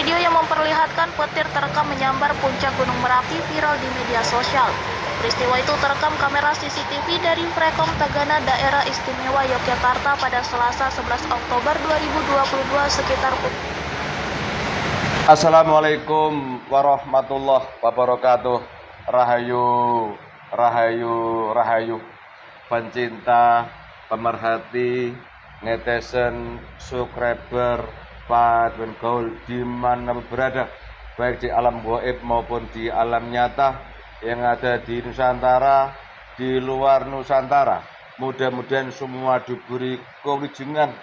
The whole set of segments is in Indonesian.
Video yang memperlihatkan petir terekam menyambar puncak Gunung Merapi viral di media sosial. Peristiwa itu terekam kamera CCTV dari Prekom Tagana Daerah Istimewa Yogyakarta pada Selasa 11 Oktober 2022 sekitar pukul. Assalamualaikum warahmatullahi wabarakatuh. Rahayu, rahayu, rahayu. Pencinta, pemerhati, netizen, subscriber, Pak Gaul dimana berada, baik di alam gaib maupun di alam nyata yang ada di Nusantara, di luar Nusantara. Mudah-mudahan semua diberi kewijengan,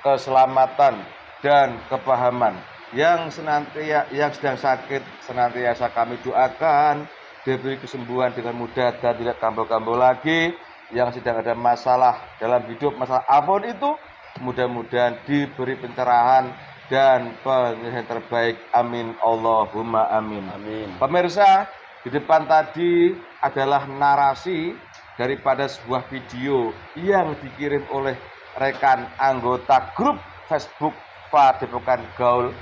keselamatan, dan kepahaman. Yang sedang sakit senantiasa kami doakan diberi kesembuhan dengan mudah dan tidak kambuh-kambuh lagi. Yang sedang ada masalah dalam hidup, masalah apapun itu, mudah-mudahan diberi pencerahan dan penyelesaian terbaik. Amin Allahumma amin. Amin. Pemirsa, di depan tadi adalah narasi daripada sebuah video yang dikirim oleh rekan anggota grup Facebook Padepokan Gaul.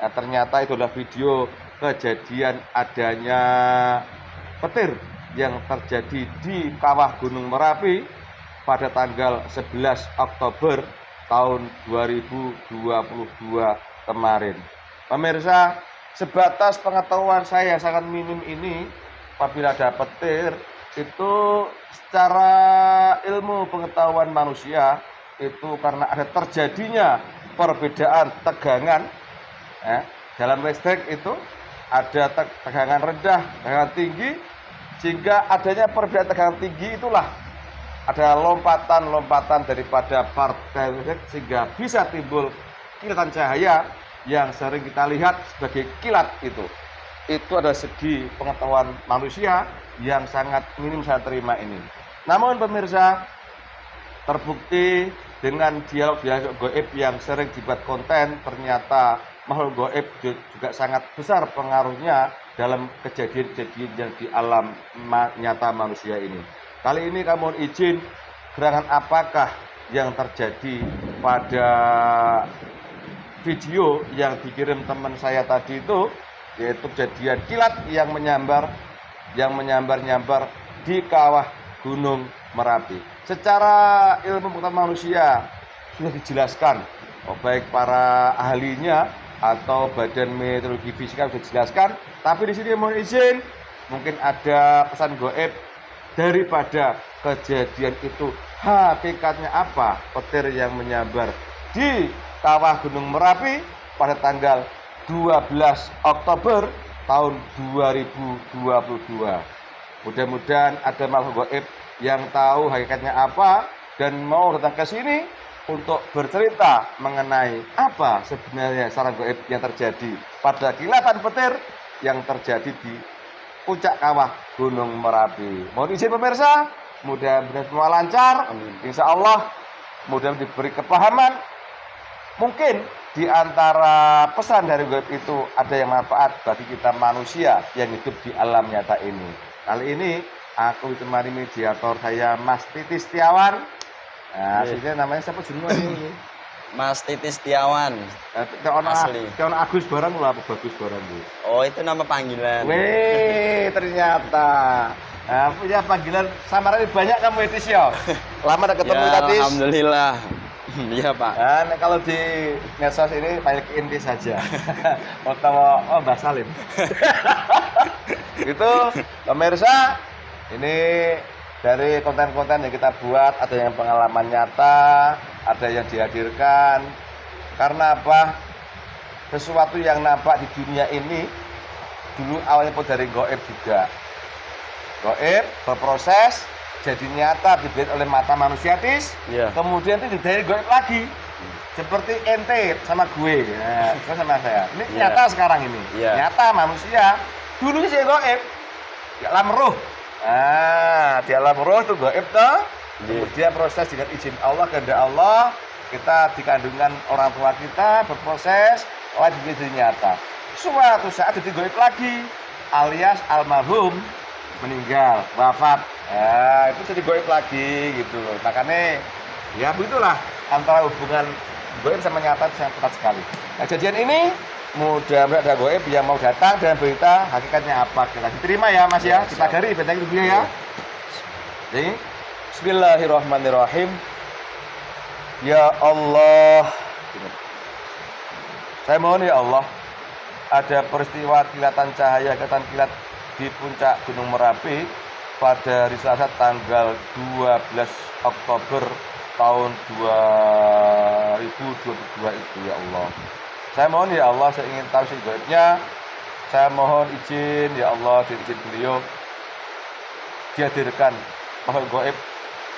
Nah, ternyata itu adalah video kejadian adanya petir yang terjadi di kawah Gunung Merapi pada tanggal 11 Oktober tahun 2022 kemarin. Pemirsa, sebatas pengetahuan saya sangat minim ini, apabila ada petir itu secara ilmu pengetahuan manusia itu karena ada terjadinya perbedaan tegangan dalam listrik, itu ada tegangan rendah, tegangan tinggi, sehingga adanya perbedaan tegangan tinggi itulah ada lompatan-lompatan daripada partikel listrik sehingga bisa timbul kilatan cahaya yang sering kita lihat sebagai kilat. Itu adalah segi pengetahuan manusia yang sangat minim saya terima ini. Namun pemirsa, terbukti dengan dialog-dialog gaib yang sering dibuat konten, ternyata makhluk gaib juga sangat besar pengaruhnya dalam kejadian-kejadian yang di alam nyata manusia ini. Kali ini kamu izin, gerangan apakah yang terjadi pada video yang dikirim teman saya tadi itu, yaitu kejadian kilat yang menyambar-nyambar di kawah Gunung Merapi. Secara ilmu pengetahuan manusia sudah dijelaskan, baik para ahlinya atau badan meteorologi fisika sudah dijelaskan. Tapi di sini mohon izin, mungkin ada pesan gaib daripada kejadian itu. Hakikatnya apa petir yang menyambar di kawah Gunung Merapi pada tanggal 12 Oktober tahun 2022. Mudah-mudahan ada makhluk gaib yang tahu hakikatnya apa dan mau datang ke sini untuk bercerita mengenai apa sebenarnya secara gaib yang terjadi pada kilatan petir yang terjadi di puncak kawah Gunung Merapi. Mohon izin pemirsa, mudah-mudahan semua lancar. Insya Allah mudah-mudahan diberi kepahaman. Mungkin di antara pesan dari gaib itu ada yang manfaat bagi kita manusia yang hidup di alam nyata ini. Kali ini aku ditemani mediator saya, Mas Titis Setiawan. Nah, aslinya namanya siapa semua ini? Mas Titis Setiawan. Asli. Teon Agus barang lah, apa bagus barang bu? Oh, itu nama panggilan. Weh, ternyata. Nah, punya panggilan samaran banyak kamu Titis ya. Lama udah ketemu ya, Titis. Alhamdulillah. Iya Pak. Dan kalau di medsos ini panggil Inti saja. Oh Mbak Salim. Itu pemirsa, ini dari konten-konten yang kita buat, ada yang pengalaman nyata, ada yang dihadirkan. Karena apa? Sesuatu yang nampak di dunia ini dulu awalnya pun dari gaib juga. Gaib berproses jadi nyata dilihat oleh mata manusia, Tis. Yeah. Kemudian itu jadi gaib lagi. Seperti ente sama gue, nah, sama saya. Ini nyata sekarang ini. Nyata manusia. Dulu sih gaib, di alam roh. Nah, di alam roh itu gaib toh. Kemudian proses dengan izin Allah, kehendak Allah, kita di kandungan orang tua kita berproses, lagi jadi nyata. Suatu saat jadi gaib lagi, alias almarhum meninggal, wafat. Nah, itu jadi gaib lagi gitu. Makanya ya begitulah antara hubungan gaib sama nyata sangat ketat sekali. Nah, kejadian ini Mudah-mudahan ada goib yang mau datang dan berita hakikatnya apa. Kita diterima ya Mas ya. Kita gari benteng itu ya. Jadi, bismillahirrahmanirrahim. Ya Allah. Saya mohon ya Allah, ada peristiwa kilatan cahaya, kilatan kilat di puncak Gunung Merapi pada hari Selasa tanggal 12 Oktober tahun 2022 itu ya Allah. Saya mohon ya Allah, saya ingin tahu gaibnya. Saya mohon izin ya Allah, izin beliau dihadirkan makhluk gaib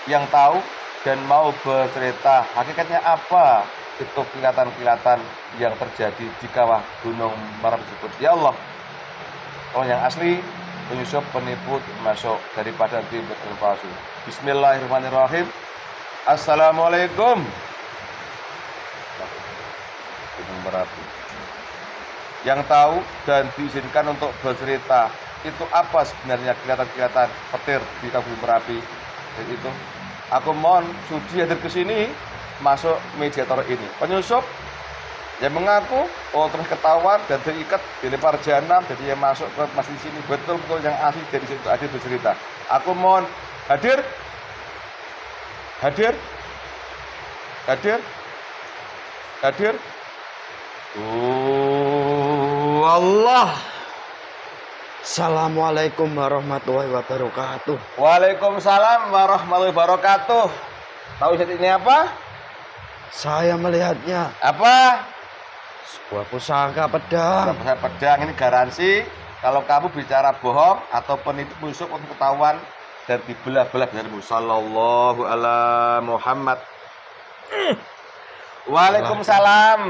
yang tahu dan mau bercerita hakikatnya apa itu kilatan-kilatan yang terjadi di kawah Gunung Merapi tersebut. Ya Allah, orang yang asli, penyusup, penipu masuk daripada timbul palsu. Bismillahirrahmanirrahim. Assalamualaikum. Gunung Merapi yang tahu dan diizinkan untuk bercerita itu apa sebenarnya kilatan-kilatan petir di Gunung Merapi. Jadi itu aku mohon sudi hadir ke sini, masuk mediator ini. Penyusup yang mengaku terus ketahuan dan terikat dilempar jahanam, jadi yang masuk ke masjid sini betul-betul yang asli dari situ hadir bercerita. Aku mohon hadir. Allah. Assalamualaikum warahmatullahi wabarakatuh. Waalaikumsalam warahmatullahi wabarakatuh. Tahu ini apa? Saya melihatnya Apa? sebuah pusaka pedang. Pusaka pedang ini garansi kalau kamu bicara bohong atau penipu musuh untuk ketahuan dan dibelah-belah dari sallallahu ala Muhammad. Waalaikumsalam.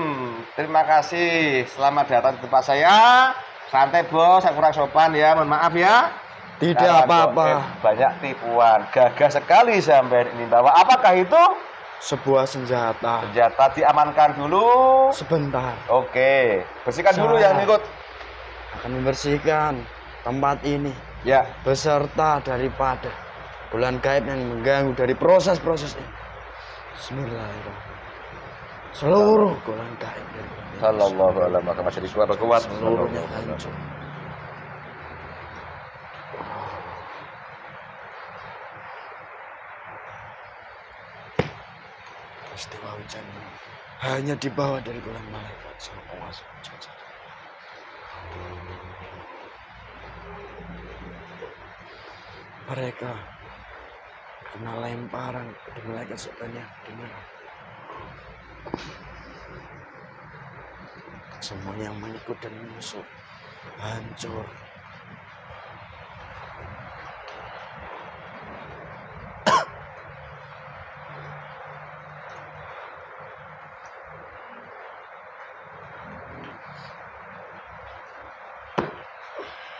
Terima kasih. Selamat datang di tempat saya. Santai bos, saya kurang sopan ya. Mohon maaf ya. Tidak apa-apa. Banyak tipuan. Gagah sekali sampai ini bawa. Apakah itu? Sebuah senjata. Senjata diamankan dulu. Sebentar. Oke. Bersihkan dulu yang ikut. Akan membersihkan tempat ini. Ya. Beserta daripada bulan gaib yang mengganggu dari proses-proses ini. Bismillahirrahmanirrahim. Seluruh bulan gaib dari Sallallahu alaihi wasallam. Masih disuap kuat. seluruhnya hancur. Peristiwa hujan ini hanya dibawa dari bulan malaikat sang penguasa hujan. Mereka kena lemparan dari malaikat sebanyak dengar. Semua yang mengikut dan menyusup hancur.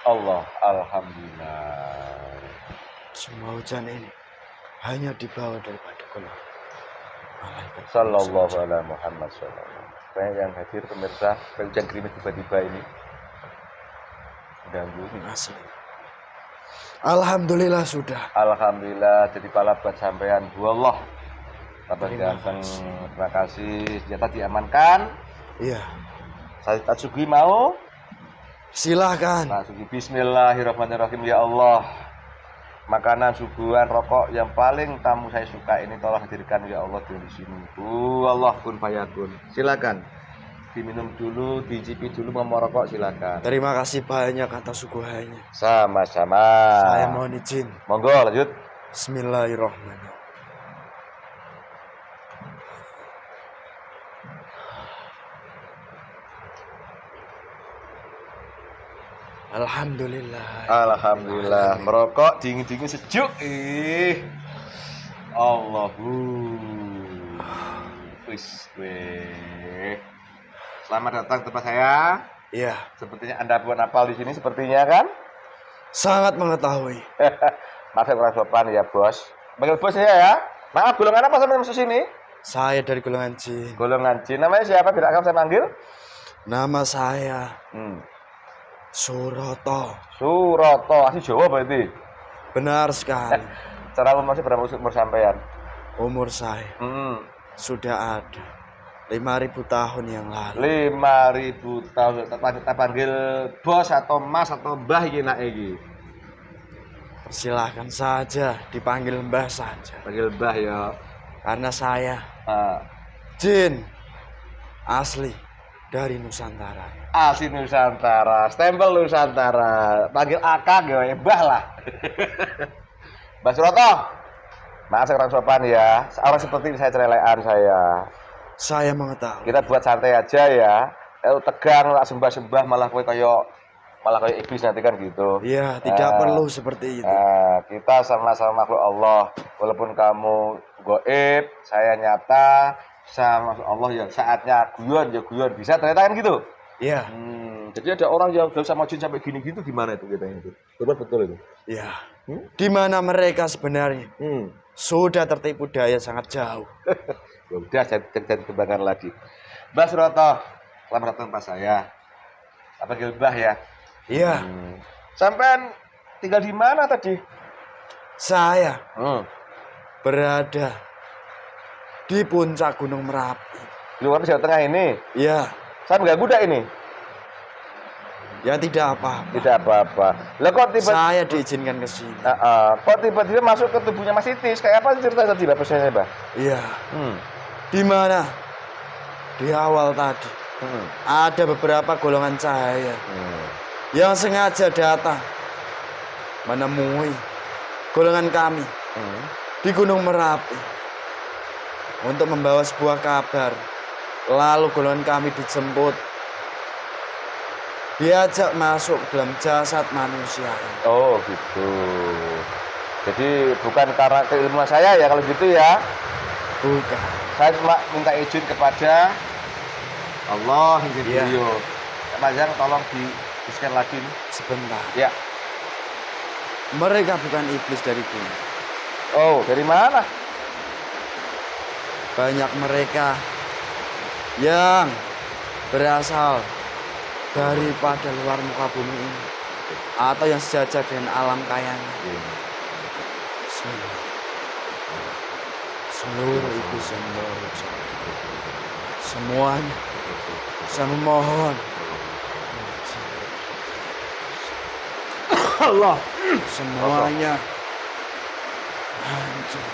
Allah, alhamdulillah. Semua hujan ini hanya dibawa daripada golongan malaikat. Sallallahu alaihi Muhammad sallallahu. Saya yang hadir pemirsa, hujan gerimis tiba-tiba ini ganggu. Asli. Alhamdulillah sudah. Alhamdulillah jadi pala buat sampean. Allah. Kabar Terima ganteng. kasih. Terima kasih. Senjata diamankan. Iya. Saya Tatsugi mau. Silakan. Tatsugi. Bismillahirrahmanirrahim. Ya Allah. Makanan suguhan rokok yang paling tamu saya suka ini tolong hadirkan ya Allah di sini. Allah kun fayakun. Silakan. Diminum dulu, dicipi dulu mau rokok silakan. Terima kasih banyak atas suguhannya. Sama-sama. Saya mohon izin. Monggo lanjut. Bismillahirrahmanirrahim. Alhamdulillah. Alhamdulillah. Merokok dingin-dingin sejuk. Allahu. Wis weh. Selamat datang tempat saya. Iya. Sepertinya Anda buat apal di sini sepertinya kan? Sangat mengetahui. Maaf saya kurang sopan ya bos. Panggil bos ya. Maaf, golongan apa sampai masuk sini? Saya dari golongan jin. Golongan jin. Namanya siapa? Bila akan saya panggil? Nama saya Hmm. Suroto. Suroto. Asli Jawa berarti. Benar sekali. Cara umur masih berapa umur sampean? Umur saya Hmm. sudah ada 5.000 tahun yang lalu. 5.000 tahun. Kita panggil bos atau mas atau mbah iki nak iki. Persilahkan saja dipanggil Mbah saja. Panggil mbah ya. Karena saya Ah, jin asli dari Nusantara. asli Nusantara, stempel Nusantara. Panggil akang ya, mbah lah. Mbak Suroto. Maaf saya kurang sopan ya. Orang seperti ini saya cerelean saya. Saya mengetahui. Kita buat santai aja ya. Tegang lah sembah-sembah malah kayak iblis nanti kan gitu. Iya, tidak Nah, perlu seperti itu. kita sama-sama makhluk Allah. Walaupun kamu goib, saya nyata, sama Allah ya saatnya guyon ya guyon bisa ternyata kan gitu. Iya, Jadi ada orang yang udah sama jin sampai gini gitu gimana itu kita itu? Betul itu. iya. Hmm? Di mana mereka sebenarnya Hmm. sudah tertipu daya sangat jauh. Ya udah jangan kembangkan lagi. Mbak Suroto, selamat datang pas saya. Apa Mbah ya? Iya, Sampean tinggal di mana tadi? saya Hmm. berada di puncak Gunung Merapi. Di luar Jawa Tengah ini. Iya, Saya nggak kuda ini. ya tidak apa-apa. Tidak apa-apa. Lah kok tiba-tiba Saya diizinkan ke sini. kok tiba-tiba masuk ke tubuhnya Mas Itis? Kayak apa cerita tadi Mbak Presiden, Mbak? Iya, Hmm. di mana? Di awal tadi Hmm. ada beberapa golongan cahaya Hmm. yang sengaja datang menemui golongan kami Hmm. di Gunung Merapi untuk membawa sebuah kabar. Lalu golongan kami dijemput, diajak masuk ke dalam jasad manusia. Oh gitu. Jadi bukan karena keilmuan saya ya kalau gitu ya. Bukan. Saya cuma minta izin kepada Allah hingga Iya. beliau. Pak Panjang tolong di-scan lagi nih. Sebentar. Ya. Mereka bukan iblis dari gunung. Oh, dari mana? Banyak mereka yang berasal daripada luar muka bumi ini atau yang sejajar dengan alam kayanya. Bismillah. Seluruh iblis yang berusaha, semuanya saya memohon Allah. semuanya hancur.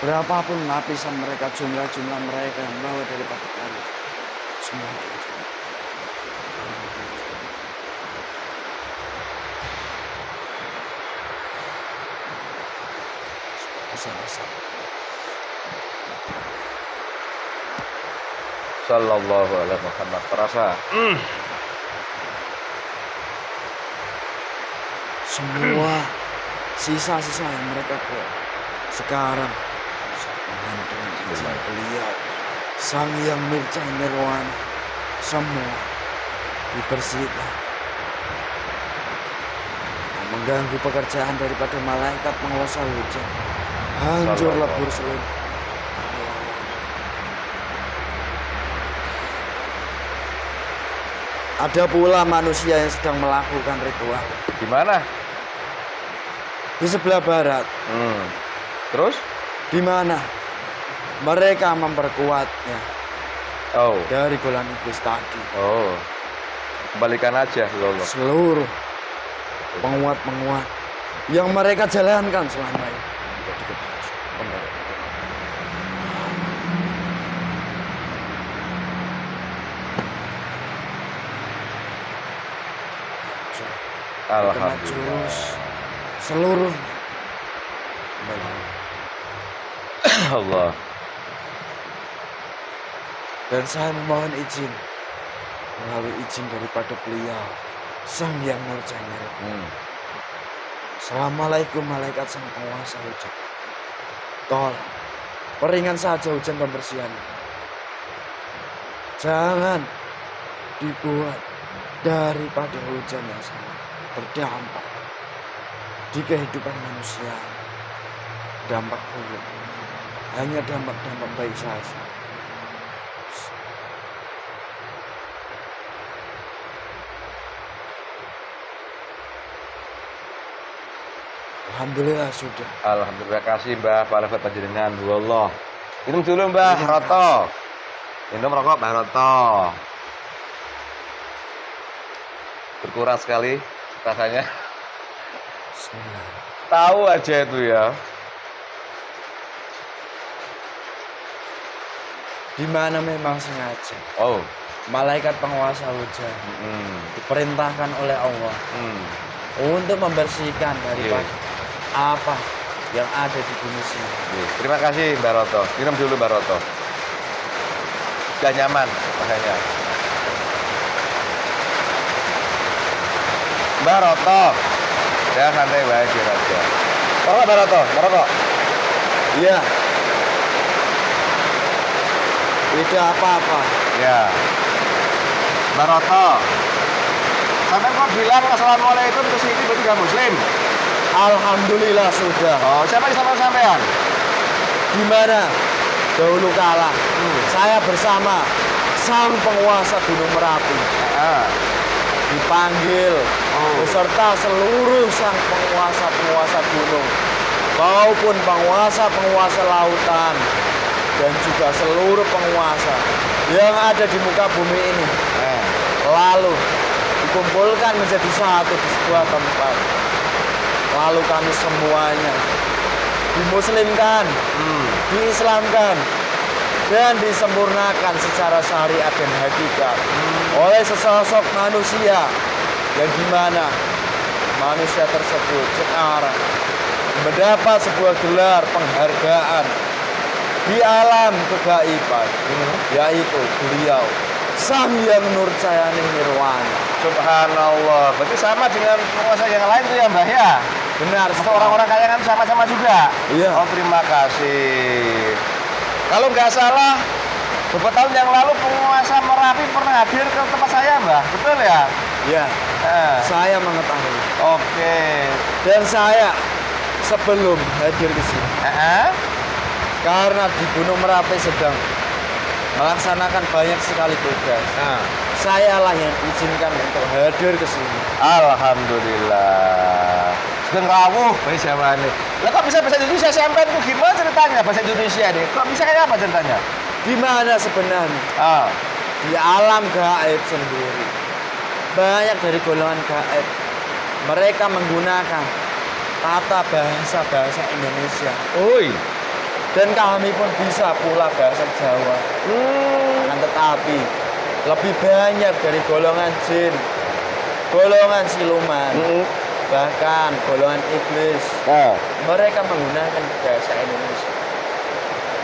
Berapapun lapisan mereka, jumlah mereka yang bawa daripada kami, semua hancur. Asal-asal. Sallallahu alaihi Muhammad. Terasa. Semua sisa-sisa yang mereka buat sekarang dengan izin beliau Sang Yang Nurca Nirwana, semua dibersihkan. Mengganggu pekerjaan daripada malaikat penguasa hujan, hancur lebur seluruh. Ada pula manusia yang sedang melakukan ritual Di mana? di sebelah barat, Terus? di mana mereka memperkuatnya Oh. dari golongan iblis tadi. Oh. Kembalikan aja Allah. Seluruh penguat-penguat yang mereka jalankan selama ini tidak diketahui. Kembali. Kena jurus seluruhnya. Kembali. Allah. Dan saya memohon izin melalui izin daripada beliau Sang Yang Nurca Nirwana. Assalamualaikum malaikat sang penguasa hujan. Tolong peringan saja hujan pembersihan. Jangan dibuat daripada hujan yang sangat berdampak di kehidupan manusia. Dampak buruk, hanya dampak-dampak baik saja. Alhamdulillah sudah. Alhamdulillah kasih Mbah, para panjenengan Allah. Minum dulu Mbah, Roto. Minum rokok Baroto. Berkurang sekali rasanya. Bismillah. Tahu aja itu ya. Di mana memang sengaja Oh. malaikat penguasa hujan Hmm. diperintahkan oleh Allah untuk membersihkan daripada apa yang ada di bumi sini. Terima kasih Baroto. Minum dulu Baroto. Sudah nyaman makanya. Baroto. Ya santai baik aja. Rokok Baroto, merokok. Iya. Tidak apa-apa. Ya. Baroto. Sampai kok bilang assalamualaikum ke sini berarti gak muslim. Alhamdulillah sudah. Oh, siapa yang sama sampean? Di mana dahulu kala saya bersama sang penguasa Gunung Merapi Ah. dipanggil beserta seluruh sang penguasa-penguasa gunung maupun penguasa-penguasa lautan dan juga seluruh penguasa yang ada di muka bumi ini lalu dikumpulkan menjadi satu di sebuah tempat. Lalu kami semuanya dimuslimkan, diislamkan, dan disempurnakan secara syariat dan hakikat oleh sesosok manusia yang dimana manusia tersebut sekarang mendapat sebuah gelar penghargaan di alam kegaiban, yaitu beliau Sang Hyang Nurjayani Nirwana. Subhanallah. Berarti sama dengan penguasa yang lain tuh ya Mbah ya? Benar. Atau orang-orang kaya kan sama-sama juga? Iya. Oh terima kasih. Kalau nggak salah, beberapa tahun yang lalu penguasa Merapi pernah hadir ke tempat saya Mbah. Betul ya? Ya, saya mengetahui. Oke. Dan saya sebelum hadir ke sini, karena di Gunung Merapi sedang melaksanakan banyak sekali tugas. Saya lah yang izinkan untuk hadir ke sini. Alhamdulillah. Sedang rawuh bahasa Jawa nih. Lah kok bisa bahasa Indonesia sampai itu gimana ceritanya bahasa Indonesia nih? Kok bisa kayak apa ceritanya? Di mana sebenarnya? Di alam gaib sendiri. Banyak dari golongan gaib mereka menggunakan tata bahasa Indonesia. Oi. Dan kami pun bisa pula bahasa Jawa. Akan tetapi lebih banyak dari golongan jin, golongan siluman, bahkan golongan iblis. Mereka menggunakan bahasa Indonesia.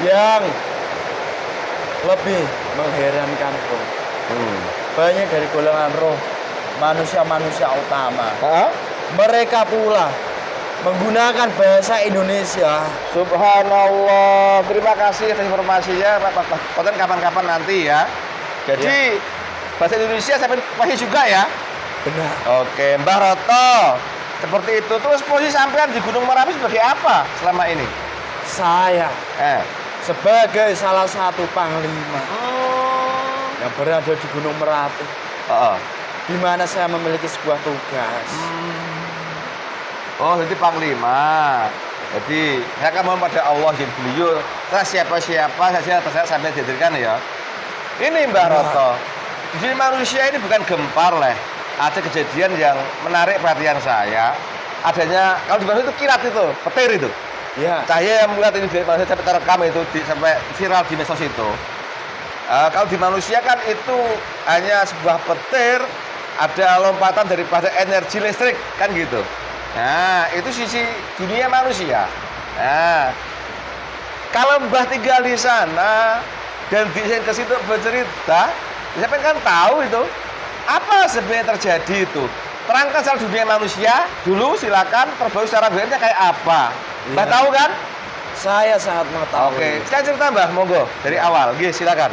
Yang lebih mengherankan pun, banyak dari golongan roh, manusia-manusia utama. Mereka pula menggunakan bahasa Indonesia. Subhanallah. Terima kasih atas informasinya Pak. Konten kapan-kapan nanti ya. Jadi bahasa Indonesia sampai masih juga ya. Benar. Oke, Mbah Roto. Seperti itu. Terus posisi sampean di Gunung Merapi sebagai apa selama ini? Saya sebagai salah satu panglima yang berada di Gunung Merapi, di mana saya memiliki sebuah tugas. Oh, jadi panglima. Jadi saya kan mohon pada Allah dan beliau, siapa-siapa saja terserah sampai dihadirkan ya. Ini Mbah Roto. Jadi manusia ini bukan gempar lah. Ada kejadian yang menarik perhatian saya. Adanya kalau di mana itu kilat itu, petir itu. Ya. Saya yang melihat ini di manusia sampai terekam itu sampai viral di medsos itu. Kalau di manusia kan itu hanya sebuah petir, ada lompatan daripada energi listrik kan gitu. Nah, itu sisi dunia manusia. Nah, kalau Mbah tinggal di sana dan di ke situ bercerita, siapa kan tahu itu apa sebenarnya terjadi itu. Terangkan secara dunia manusia dulu, silakan. Terbaru secara beritanya kayak apa. Mbah tahu kan? Saya sangat mengetahui. Oke, saya cerita Mbah, monggo dari awal. Oke, silakan.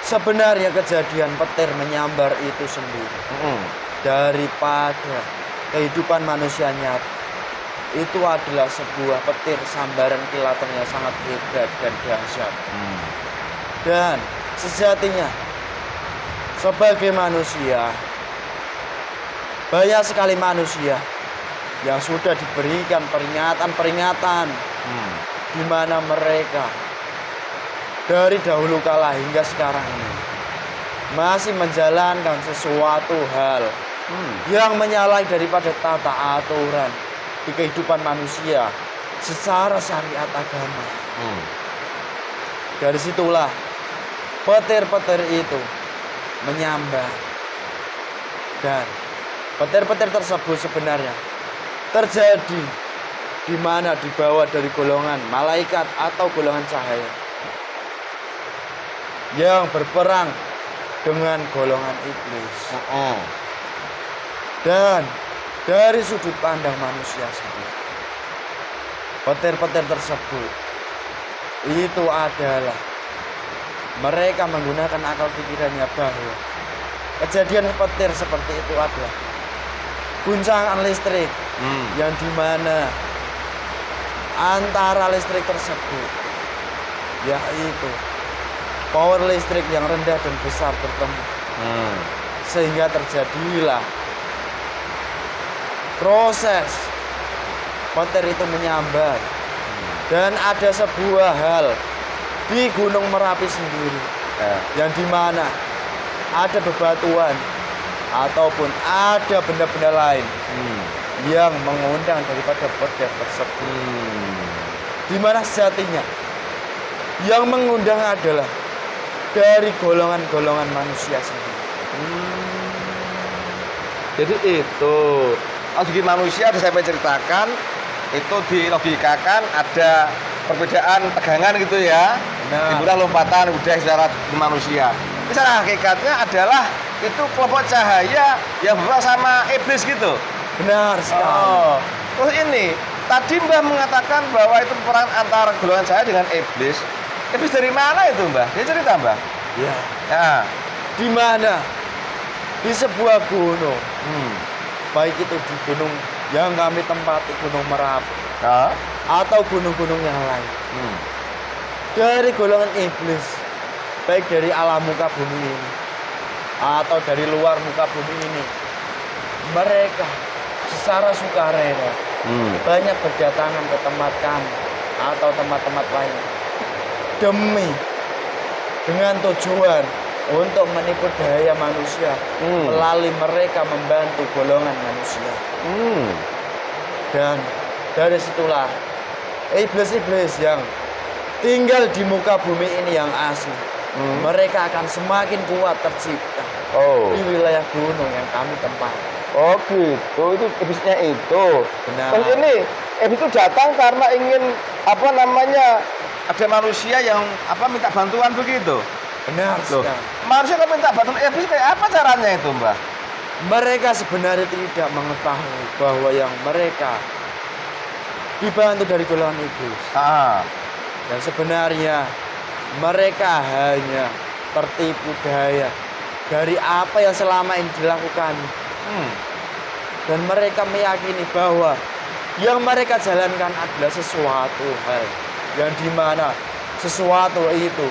Sebenarnya kejadian petir menyambar itu sendiri daripada kehidupan manusia nyata itu adalah sebuah petir sambaran kilatan yang sangat hebat dan dahsyat. Dan sejatinya sebagai manusia, banyak sekali manusia yang sudah diberikan peringatan-peringatan di mana mereka dari dahulu kala hingga sekarang ini masih menjalankan sesuatu hal yang menyalahi daripada tata aturan di kehidupan manusia secara syariat agama. Dari situlah petir-petir itu menyambar, dan petir-petir tersebut sebenarnya terjadi di mana dibawa dari golongan malaikat atau golongan cahaya yang berperang dengan golongan iblis. Dan dari sudut pandang manusia sendiri, petir-petir tersebut itu adalah mereka menggunakan akal pikirannya bahwa kejadian petir seperti itu adalah guncangan listrik yang dimana antara listrik tersebut, yaitu power listrik yang rendah dan besar bertemu, sehingga terjadilah proses petir itu menyambar. Dan ada sebuah hal di Gunung Merapi sendiri yang dimana ada bebatuan ataupun ada benda-benda lain yang mengundang daripada petir tersebut. Dimana sejatinya yang mengundang adalah dari golongan-golongan manusia sendiri. Jadi itu segi manusia saya ceritakan itu dilogikakan ada perbedaan tegangan gitu ya. Timbullah lompatan udara secara manusia. Ini secara hakikatnya adalah itu kelompok cahaya yang berperang sama iblis gitu. Benar sekali. Terus ini tadi Mbah mengatakan bahwa itu perang antara golongan cahaya dengan iblis. Iblis dari mana itu Mbah? Dia cerita Mbah. Ya. Ya. Di mana? Di sebuah gunung. Baik itu di gunung yang kami tempati, Gunung Merapi, atau gunung-gunung yang lain. Dari golongan iblis, baik dari alam muka bumi ini atau dari luar muka bumi ini, mereka secara sukarela banyak berdatangan ke tempat kami atau tempat-tempat lain dengan tujuan untuk menipu daya manusia melalui mereka membantu golongan manusia. Dan dari situlah iblis-iblis yang tinggal di muka bumi ini yang asli, mereka akan semakin kuat tercipta di wilayah gunung yang kami tempati. Oh gitu, itu iblisnya itu. Benar. Terus ini iblis itu datang karena ingin ada manusia yang minta bantuan begitu. Benar sekali. Manusia kalau minta bantuan iblis kayak apa caranya itu Mbah? Mereka sebenarnya tidak mengetahui bahwa yang mereka dibantu dari golongan iblis. Dan sebenarnya mereka hanya tertipu daya dari apa yang selama ini dilakukan. Dan mereka meyakini bahwa yang mereka jalankan adalah sesuatu hal yang dimana sesuatu itu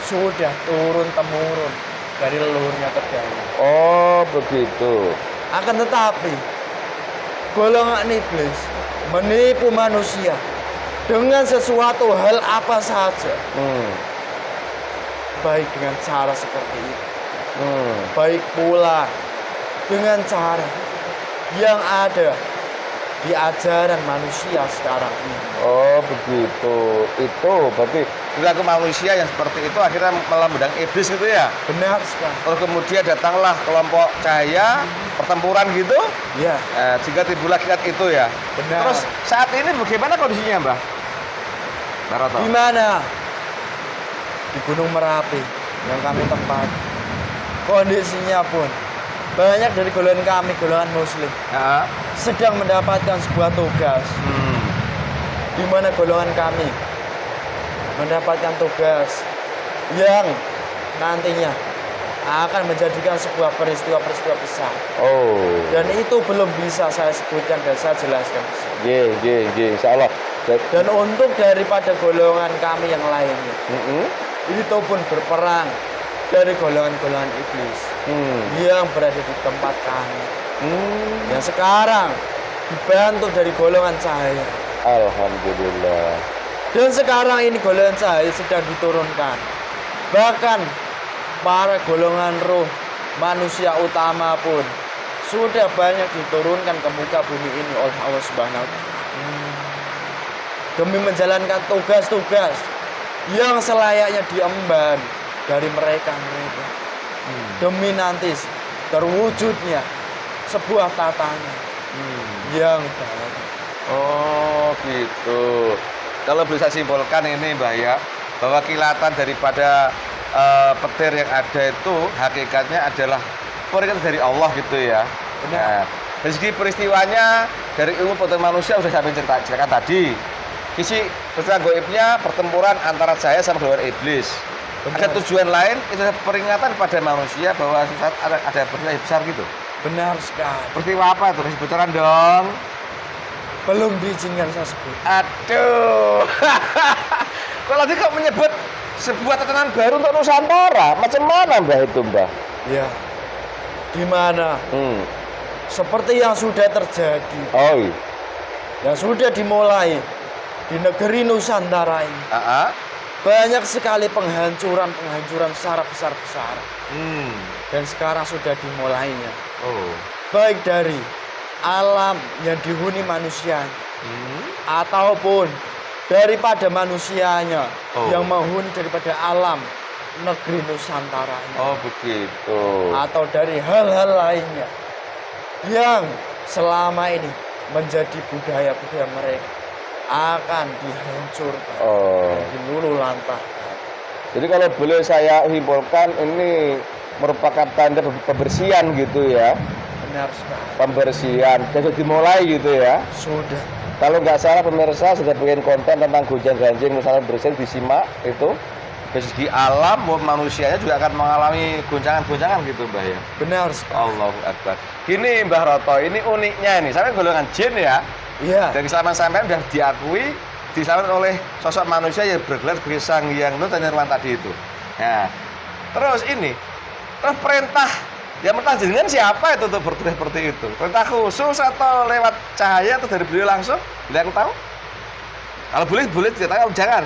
sudah turun-temurun dari leluhurnya terdahulu. Oh begitu. Akan tetapi golongan iblis menipu manusia dengan sesuatu hal apa saja. Baik dengan cara seperti itu, baik pula dengan cara yang ada di ajaran manusia sekarang ini. Oh begitu. Itu berarti perilaku manusia yang seperti itu akhirnya melambang iblis gitu ya. Benar sekali. Terus kemudian datanglah kelompok cahaya pertempuran gitu. Ya. Sehingga timbullah kiat itu ya. Benar. Terus saat ini bagaimana kondisinya Mbah? Baroto. Di mana? Di Gunung Merapi yang kami tempati. Kondisinya pun banyak dari golongan kami, golongan muslim, sedang mendapatkan sebuah tugas. Di mana golongan kami mendapatkan tugas yang nantinya akan menjadikan sebuah peristiwa-peristiwa besar. Dan itu belum bisa saya sebutkan dan saya jelaskan. Insyaallah. Dan untuk daripada golongan kami yang lainnya, itu pun berperang dari golongan-golongan iblis yang berada di tempat kami, yang sekarang dibantu dari golongan cahaya. Alhamdulillah. Dan sekarang ini golongan cahaya sedang diturunkan. Bahkan para golongan roh manusia utama pun sudah banyak diturunkan ke muka bumi ini oleh Allah Subhanahu wa Ta'ala. Demi menjalankan tugas-tugas yang selayaknya diemban dari mereka. Demi nanti terwujudnya sebuah tatanan yang baru. Oh gitu. Kalau bisa simpulkan ini Mbah ya, bahwa kilatan daripada petir yang ada itu hakikatnya adalah peringatan dari Allah gitu ya. Benar. Nah, dari segi peristiwanya dari ilmu pengetahuan manusia sudah saya ceritakan tadi. Sisi peristiwa goibnya pertempuran antara saya sama golongan iblis. Benar. Ada tujuan lain, itu adalah peringatan pada manusia bahwa saat ada peristiwa besar gitu. Benar sekali. Peristiwa apa itu? Kasih bocoran dong. Belum diizinkan saya sebut. Aduh. Kalau tadi kok menyebut sebuah tatanan baru untuk Nusantara, macam mana Mbah itu Mbah? Ya, di mana seperti yang sudah terjadi, Oh iya. yang sudah dimulai di negeri Nusantara ini. Banyak sekali penghancuran secara besar-besaran. Dan sekarang sudah dimulainya. Oh. Baik dari alam yang dihuni manusia ataupun daripada manusianya yang menghuni daripada alam negeri Nusantara ini. Oh begitu. Atau dari hal-hal lainnya yang selama ini menjadi budaya-budaya mereka akan dihancurkan, diluluh lantahkan. Jadi kalau boleh saya simpulkan, ini merupakan tanda pembersihan gitu ya. Benar sekali. Pembersihan sudah dimulai gitu ya. Sudah. Kalau nggak salah pemirsa sudah bikin konten tentang gonjang ganjing Nusantara bersih, disimak itu. Dari segi alam maupun manusianya juga akan mengalami goncangan-goncangan gitu Mbah ya. Benar sekali. Allahu Akbar. Gini Mbah Roto, ini uniknya ini. Sampai golongan jin ya. Iya. Dari keselamatan sampean sudah diakui, diselamatkan oleh sosok manusia yang bergelar sebagai Sang Hyang Nur dan Nirwan tadi itu. Nah, terus perintah yang perintah jenengan siapa itu untuk bertugas seperti itu? Perintah khusus atau lewat cahaya atau dari beliau langsung? Bila aku tahu? Kalau boleh ceritakan, jangan.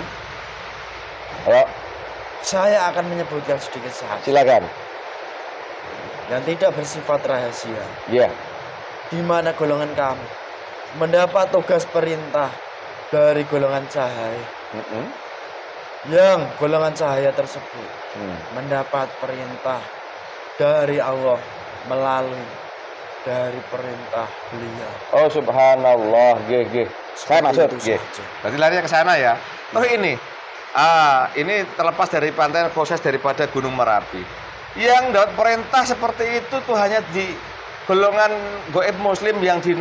Halo. Saya akan menyebutkan sedikit saja. Silakan. Yang tidak bersifat rahasia. Iya. Di mana golongan kami mendapat tugas perintah dari golongan cahaya. Yang golongan cahaya tersebut mendapat perintah dari Allah melalui dari perintah beliau. Oh subhanallah, nggih. Saya maksud nggih. Berarti larinya ke sana ya. Oh ini terlepas dari pantai proses daripada Gunung Merapi. Yang dapat perintah seperti itu tuh hanya di golongan goib muslim yang di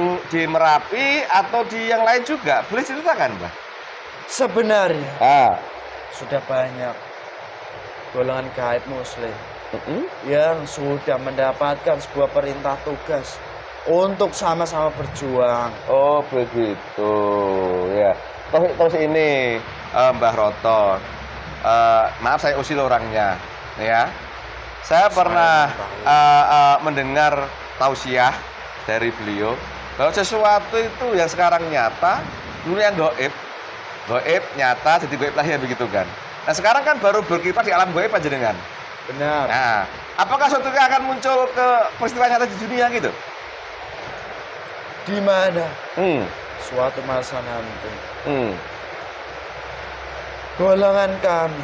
Merapi atau di yang lain juga. Boleh ceritakan, Mbak? Sebenarnya sudah banyak golongan gaib muslim yang sudah mendapatkan sebuah perintah tugas untuk sama-sama berjuang. Oh begitu ya. Terus ini Mbah Roto, maaf saya usil orangnya ya. Saya pernah mendengar tausiah dari beliau bahwa sesuatu itu yang sekarang nyata dulu yang goib nyata jadi goib lahir begitu kan. Nah sekarang kan baru berkiprah di alam goib panjenengan. Benar. Nah, apakah suatu yang akan muncul ke peristiwa nyata di dunia gitu? Di mana suatu masa nanti golongan kami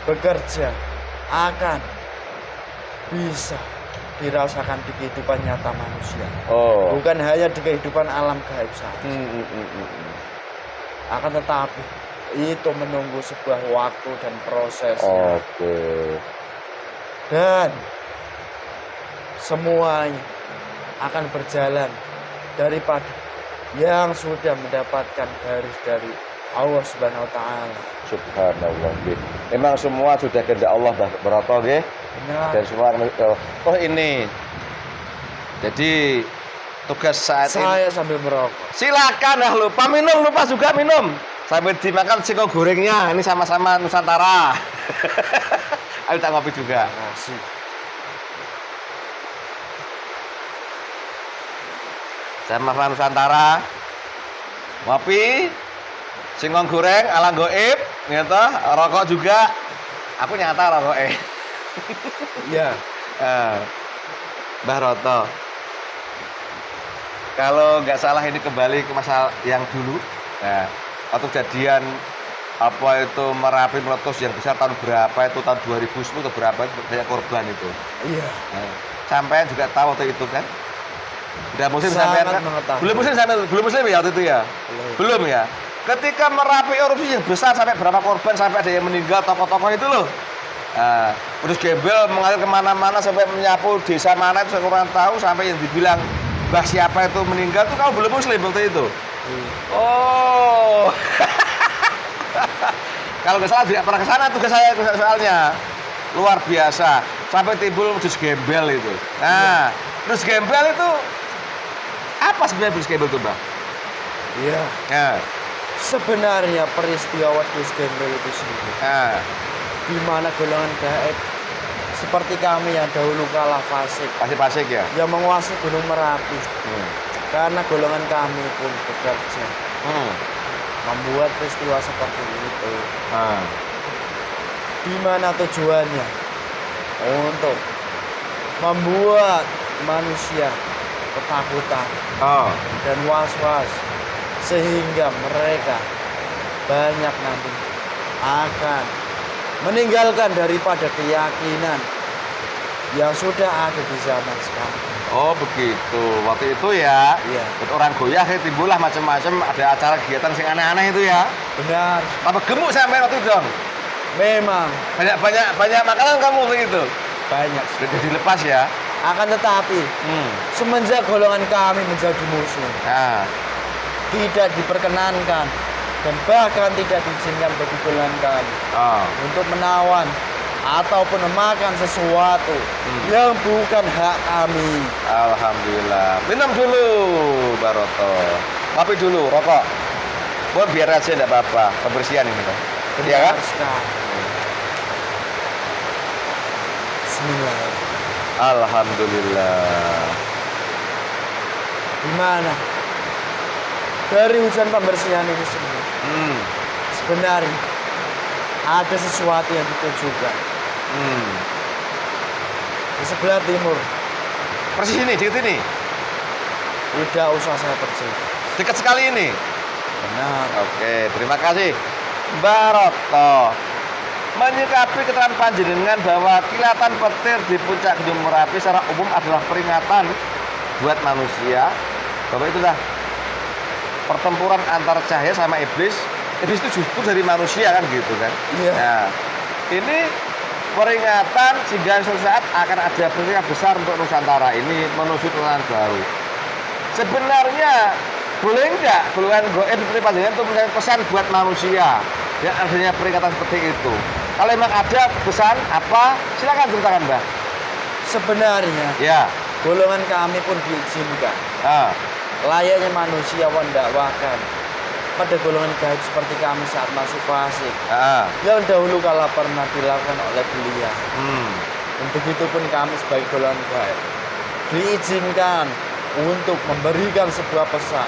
bekerja akan bisa dirasakan di kehidupan nyata manusia. Bukan hanya di kehidupan alam gaib saja. Akan tetapi itu menunggu sebuah waktu dan prosesnya. Dan semuanya akan berjalan daripada yang sudah mendapatkan garis dari Allah Subhanahu wa Ta'ala. Subhanallah. Memang semua sudah kehendak Allah berapa nggih? Benar. Dan semua ini. Jadi tugas saat ini saya sambil merokok. Silakan lupa juga minum. Sambil dimakan singkong gorengnya. Ini sama-sama Nusantara. Ayo tak ngopi juga. Asik. Sama-sama Nusantara. Ngopi Singkong goreng ala goib, gitu. Rokok juga. Aku nyata rokoknya. Iya. Mbah Roto. Kalau nggak salah ini kembali ke masa yang dulu. Nah, waktu kejadian apa itu Merapi meletus yang besar tahun berapa itu tahun 2010 atau berapa banyak korban itu. Iya. Nah, sampean juga tahu waktu itu kan? Udah muslim sampean kan? Belum muslim ya waktu itu ya? Belum ya? Ketika Merapi erupsi yang besar sampai berapa korban sampai ada yang meninggal tokoh-tokoh itu loh. Nah, terus gembel mengalir kemana-mana sampai menyapu desa mana itu saya kurang tahu sampai yang dibilang mbah siapa itu meninggal tuh kamu belum muslim waktu itu. Oh. Kalau nggak salah tidak pernah ke sana tugas saya soalnya luar biasa sampai timbul terus gembel itu. Nah, terus gembel itu apa sebenarnya terus gembel itu, Mbak? Iya. Ya. Sebenarnya peristiwa dus gembel itu sendiri. Di mana golongan gaib seperti kami yang dahulu kalah fasik. Fasik ya? Yang menguasai Gunung Merapi. Karena golongan kami pun bekerja. Membuat peristiwa seperti itu. Di mana tujuannya? Untuk membuat manusia ketakutan dan was-was sehingga mereka banyak nanti akan meninggalkan daripada keyakinan yang sudah ada di zaman sekarang. Oh begitu, waktu itu ya. Iya. Orang goyah timbullah macam-macam ada acara kegiatan sing aneh-aneh itu ya. Benar. Apa gemuk sampai waktu itu dong? Memang Banyak makanan kamu waktu itu. banyak. Sudah dilepas ya. Akan tetapi semenjak golongan kami menjadi muslim, tidak diperkenankan dan bahkan tidak diizinkan bagi golongan kami untuk menawan ataupun memakan sesuatu yang bukan hak kami. Alhamdulillah. Minum dulu, Baroto. Kopi dulu, rokok. Pun biar aja enggak apa-apa. Pembersihan ini, Pak. Iya kan? Sekali. Bismillahirrahmanirrahim. Alhamdulillah. Gimana? Dari hujan pembersihan ini semua, sebenarnya ada sesuatu yang ditujukan. Di sebelah timur. Persis ini, dikit ini. Tidak usah saya percaya. Dekat sekali ini. Benar. Oke, terima kasih. Baroto menyikapi keterangan panjenengan bahwa kilatan petir di puncak Gunung Merapi secara umum adalah peringatan buat manusia bahwa itulah pertempuran antara cahaya sama iblis. Iblis itu justru dari manusia kan gitu kan. Iya. Nah, ini peringatan sehingga suatu saat akan ada peristiwa besar untuk Nusantara ini menuju tatanan baru. Sebenarnya boleh enggak golongan goib seperti panjenengan untuk memberikan pesan buat manusia yang adanya peringatan seperti itu? Kalau memang ada pesan apa, silakan ceritakan, Mbak. Sebenarnya Ya. golongan kami pun diizinkan. Layaknya manusia mendakwakan pada golongan gaib seperti kami saat masih fasik. Yang dahulu kala pernah dilakukan oleh beliau. Dan begitu pun kami sebagai golongan gaib diizinkan untuk memberikan sebuah pesan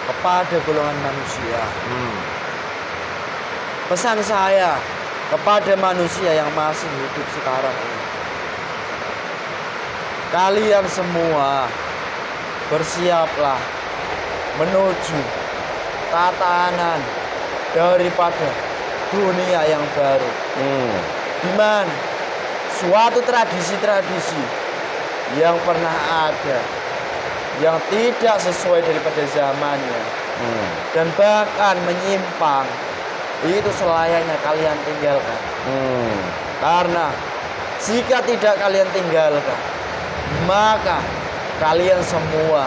kepada golongan manusia. Pesan saya kepada manusia yang masih hidup sekarang ini, kalian semua bersiaplah menuju tatanan daripada dunia yang baru, di mana suatu tradisi-tradisi yang pernah ada yang tidak sesuai daripada zamannya dan bahkan menyimpang, itu selayaknya kalian tinggalkan. Karena jika tidak kalian tinggalkan, maka kalian semua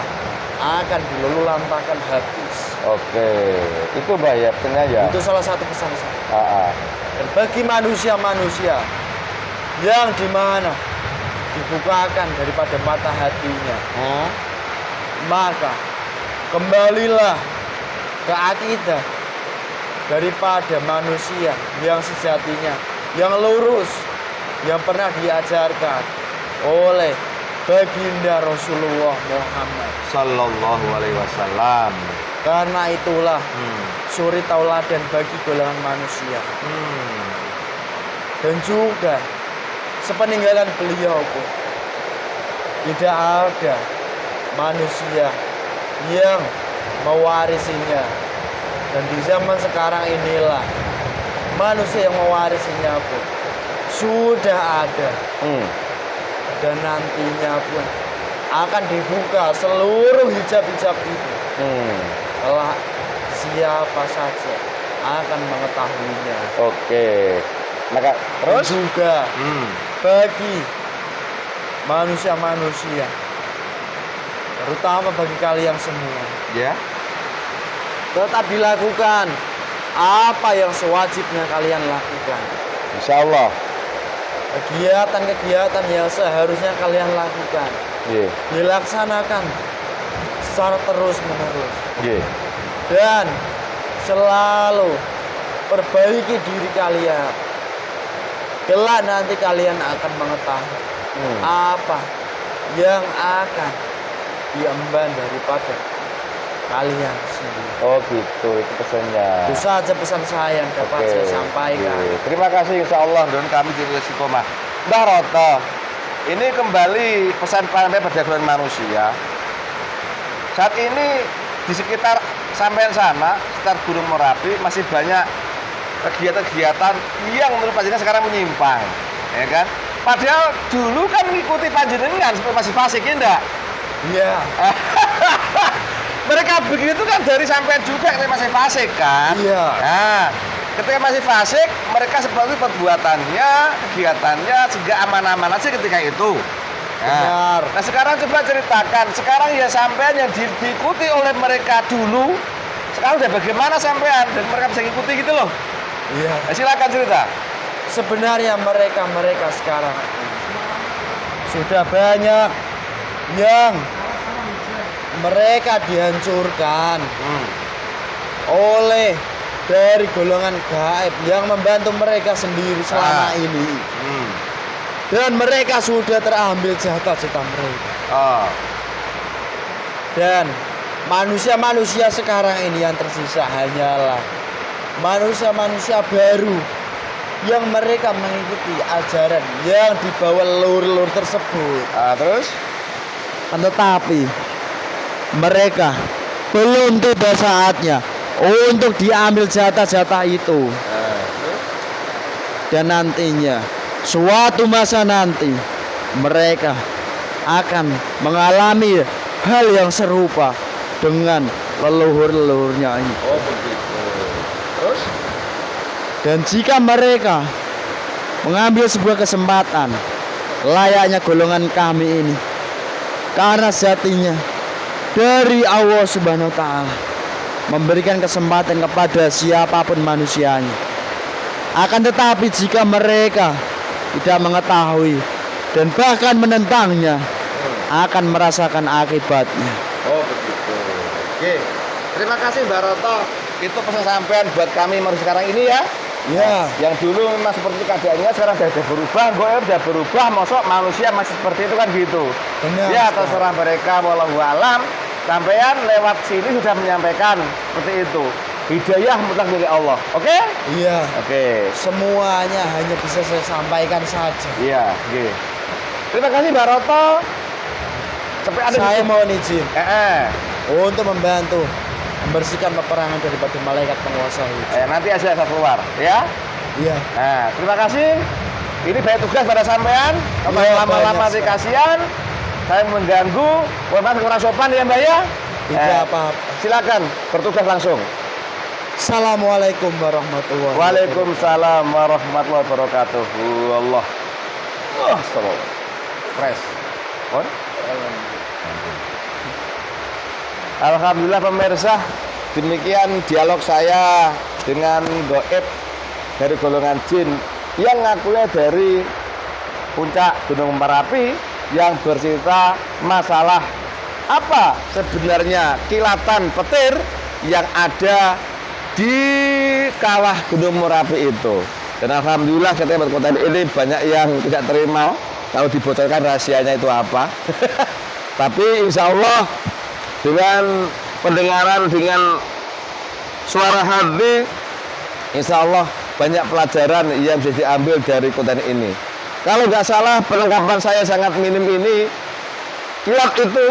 akan diluluhlampahkan habis. Oke, itu Mbak ya pesannya ya. Itu salah satu pesan saya. Dan bagi manusia-manusia yang dimana dibukakan daripada mata hatinya, maka kembalilah ke akidah daripada manusia yang sejatinya, yang lurus, yang pernah diajarkan oleh baginda Rasulullah Muhammad Sallallahu Alaihi Wasallam. Karena itulah suri tauladan bagi golongan manusia. Dan juga sepeninggalan beliau pun tidak ada manusia yang mewarisinya. Dan di zaman sekarang inilah manusia yang mewarisinya pun sudah ada. Dan nantinya pun akan dibuka seluruh hijab-hijab itu. Telah siapa saja akan mengetahuinya. Oke. Maka terus juga bagi manusia-manusia, terutama bagi kalian semua, ya, tetap dilakukan apa yang sewajibnya kalian lakukan. insya Allah. Kegiatan-kegiatan yang seharusnya kalian lakukan dilaksanakan secara terus-menerus. Dan selalu perbaiki diri kalian. Kelak nanti kalian akan mengetahui apa yang akan diemban daripada kalian sendiri. Oh gitu, itu pesannya. Itu saja pesan saya yang dapat saya sampaikan. Terima kasih, insya Allah dan kami di Istiqomah. Mbah Roto, ini kembali pesan sampai pada golongan manusia. Saat ini di sekitar sampean sana, sekitar Gunung Merapi masih banyak kegiatan-kegiatan yang menurut panjenengan sekarang menyimpang, ya kan? Padahal dulu kan mengikuti panjenengan seperti masih fasik, ya enggak? Iya. Mereka begitu kan dari sampean juga ketika masih fasik kan? Iya. Nah, ketika masih fasik, mereka seperti perbuatannya, kegiatannya sehingga aman-aman aja ketika itu. Benar. Nah sekarang coba ceritakan, sekarang ya sampean yang diikuti oleh mereka dulu, sekarang udah bagaimana sampean dan mereka bisa ikuti gitu loh. Iya. Nah, silakan cerita. Sebenarnya mereka sekarang sudah banyak yang mereka dihancurkan oleh dari golongan gaib yang membantu mereka sendiri selama ini. Dan mereka sudah terambil jatah-jatah mereka. Dan manusia-manusia sekarang ini yang tersisa hanyalah manusia-manusia baru yang mereka mengikuti ajaran yang dibawa leluhur-leluhur tersebut. Terus? Tetapi mereka belum tiba saatnya untuk diambil jatah-jatah itu. Dan nantinya suatu masa nanti mereka akan mengalami hal yang serupa dengan leluhur-leluhurnya ini. Oh begitu. Terus? Dan jika mereka mengambil sebuah kesempatan layaknya golongan kami ini, karena sejatinya dari Allah Subhanahu wa Ta'ala memberikan kesempatan kepada siapapun manusianya. Akan tetapi jika mereka tidak mengetahui dan bahkan menentangnya, akan merasakan akibatnya. Oh begitu. Oke. Terima kasih Mbak Roto. Itu pesan sampean buat kami manusia sekarang ini ya. Ya. Yang dulu memang seperti keadaannya sekarang sudah berubah, sudah berubah, mosok manusia masih seperti itu kan gitu. Benar. Ya terserah mereka, wallahu alam. Sampean lewat sini sudah menyampaikan seperti itu. Hidayah mutlak dari Allah. Oke? Iya. Oke. Semuanya hanya bisa saya sampaikan saja. Iya, oke. Terima kasih Mbak Roto. Sampai ada Saya mohon izin untuk untuk membantu membersihkan peperangan daripada malaikat penguasa itu. nanti aja saya keluar, ya. Iya. Nah, terima kasih. Ini banyak tugas pada sampean. Iya, Lama-lama banyak, kasihan. Saya mengganggu. Mohon maaf kurang sopan ya Mbak ya. Tidak apa-apa. Silakan bertugas langsung. Assalamualaikum warahmatullahi wabarakatuh. Waalaikumsalam warahmatullahi wabarakatuh. Allah. Astagfirullah. Fresh. On? Alhamdulillah pemirsa, demikian dialog saya dengan goib dari golongan jin yang ngakunya dari puncak Gunung Merapi yang bercerita masalah apa sebenarnya kilatan petir yang ada di kawah Gunung Merapi itu. Dan alhamdulillah ketika berkota ini banyak yang tidak terima kalau dibocorkan rahasianya itu apa. Tapi insya Allah dengan pendengaran, dengan suara hati, insya Allah banyak pelajaran yang bisa diambil dari konten ini. Kalau nggak salah perlengkapan saya sangat minim ini, kilat itu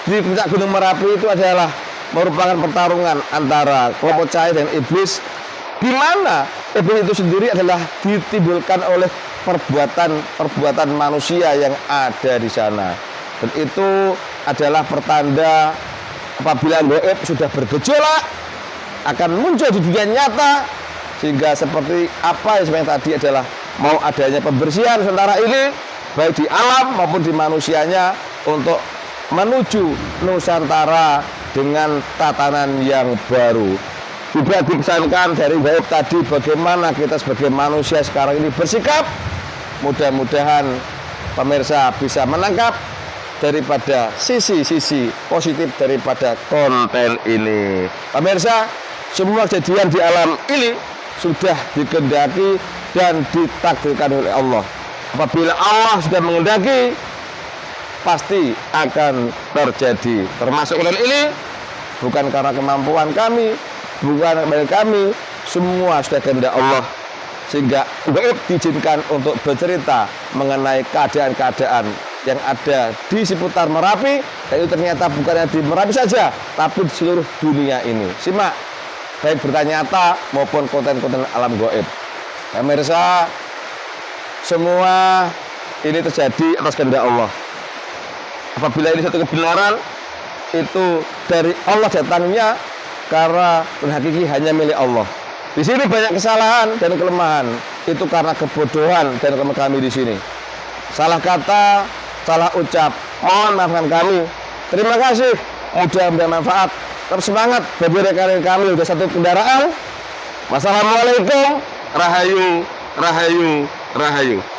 di puncak Gunung Merapi itu adalah merupakan pertarungan antara kelompok cahaya dan iblis, di mana iblis itu sendiri adalah ditimbulkan oleh perbuatan manusia yang ada di sana. Dan itu adalah pertanda apabila gaib sudah bergejolak akan muncul di dunia nyata, sehingga seperti apa yang tadi adalah mau adanya pembersihan sementara ini baik di alam maupun di manusianya untuk menuju Nusantara dengan tatanan yang baru. Juga dipesankan dari gaib tadi bagaimana kita sebagai manusia sekarang ini bersikap. Mudah-mudahan pemirsa bisa menangkap daripada sisi-sisi positif daripada konten ini. Pemirsa, semua kejadian di alam ini sudah dikehendaki dan ditakdirkan oleh Allah. Apabila Allah sudah menghendaki, pasti akan terjadi. Termasuk konten ini bukan karena kemampuan kami, bukan dari kami, semua sudah kehendak Allah. Sehingga gaib diizinkan untuk bercerita mengenai keadaan-keadaan yang ada di seputar Merapi, dan itu ternyata bukannya di Merapi saja, tapi di seluruh dunia ini. Simak baik berita nyata maupun konten-konten alam gaib. Pemirsa, semua ini terjadi atas kehendak Allah. Apabila ini satu kebenaran, itu dari Allah datangnya, karena hakiki hanya milik Allah. Di sini banyak kesalahan dan kelemahan, itu karena kebodohan dan kelemahan kami di sini. Salah kata, salah ucap, mohon maafkan kami. Terima kasih, mudah bermanfaat. Tetap semangat bagi rekan-rekan kami sudah satu kendaraan. Wassalamualaikum, rahayu, rahayu, rahayu.